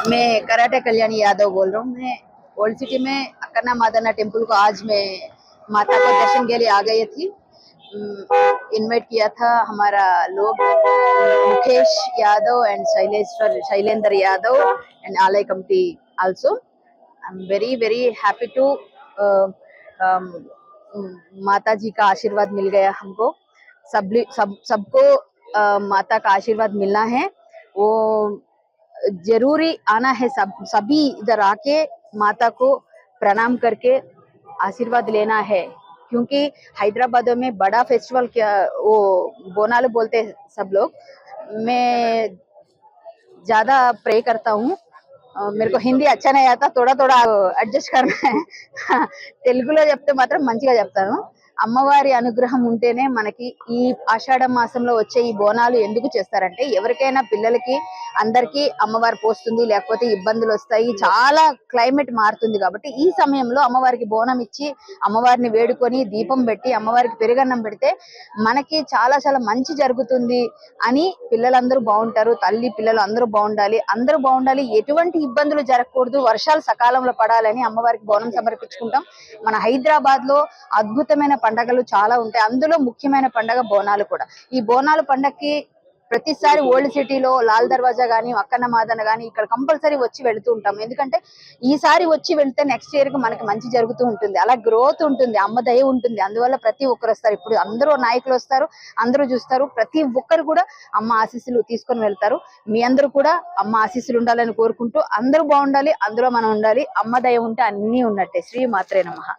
मैं कराटे कल्याणी यादव बोल रहा हूँ। मैं ओल्ड सिटी में अक्कन्ना मादन्ना टेम्पल को आज मैं माता को दर्शन के लिए आ गई थी। इनवाइट किया था हमारा लोग मुकेश यादव एंड शैलेंद्र यादव एंड आलय committee also. I am very happy to माता जी का आशीर्वाद मिल गया हमको। सबको माता का आशीर्वाद मिलना है, वो जरूरी आना है। सभी इधर आके माता को प्रणाम करके आशीर्वाद लेना है, क्योंकि हैदराबाद में बड़ा फेस्टिवल क्या वो बोनालू बोलते हैं सब लोग। मैं ज्यादा प्रे करता हूँ। मेरे को हिंदी अच्छा नहीं आता, थोड़ा थोड़ा అడ్జస్ట్ करना है। తెలుగులో చెప్తే మాత్రం మంచిగా చెప్తాను। అమ్మవారి అనుగ్రహం ఉంటేనే మనకి ఈ ఆషాఢ మాసంలో వచ్చే ఈ బోనాలు ఎందుకు చేస్తారంటే, ఎవరికైనా పిల్లలకి అందరికీ అమ్మవారు పోస్తుంది, లేకపోతే ఇబ్బందులు వస్తాయి, చాలా క్లైమేట్ మారుతుంది కాబట్టి ఈ సమయంలో అమ్మవారికి బోనం ఇచ్చి అమ్మవారిని వేడుకొని దీపం పెట్టి అమ్మవారికి పెరుగన్నం పెడితే మనకి చాలా చాలా మంచి జరుగుతుంది అని పిల్లలందరూ బాగుంటారు, తల్లి పిల్లలు అందరూ బాగుండాలి, ఎటువంటి ఇబ్బందులు జరగకూడదు, వర్షాలు సకాలంలో పడాలని అమ్మవారికి బోనం సమర్పించుకుంటాం। మన హైదరాబాద్ లో అద్భుతమైన పండుగలు చాలా ఉంటాయి, అందులో ముఖ్యమైన పండుగ బోనాలు కూడా। ఈ బోనాల పండుగకి ప్రతిసారి ఓల్డ్ సిటీలో లాల్ దర్వాజా గానీ అక్కన్న మాదన్న గానీ ఇక్కడ కంపల్సరీ వచ్చి వెళ్తూ ఉంటాం। ఎందుకంటే ఈసారి వచ్చి వెళ్తే నెక్స్ట్ ఇయర్ కి మనకి మంచి జరుగుతూ ఉంటుంది, అలా గ్రోత్ ఉంటుంది, అమ్మ దయ ఉంటుంది। అందువల్ల ప్రతి ఒక్కరు వస్తారు, ఇప్పుడు అందరూ నాయకులు వస్తారు, అందరూ చూస్తారు, ప్రతి ఒక్కరు కూడా అమ్మ ఆశీస్సులు తీసుకొని వెళ్తారు। మీ అందరూ కూడా అమ్మ ఆశీస్సులు ఉండాలని కోరుకుంటూ అందరూ బాగుండాలి, అందులో మనం ఉండాలి। అమ్మ దయ ఉంటే అన్ని ఉన్నట్టే। శ్రీ మాత్రే నమః।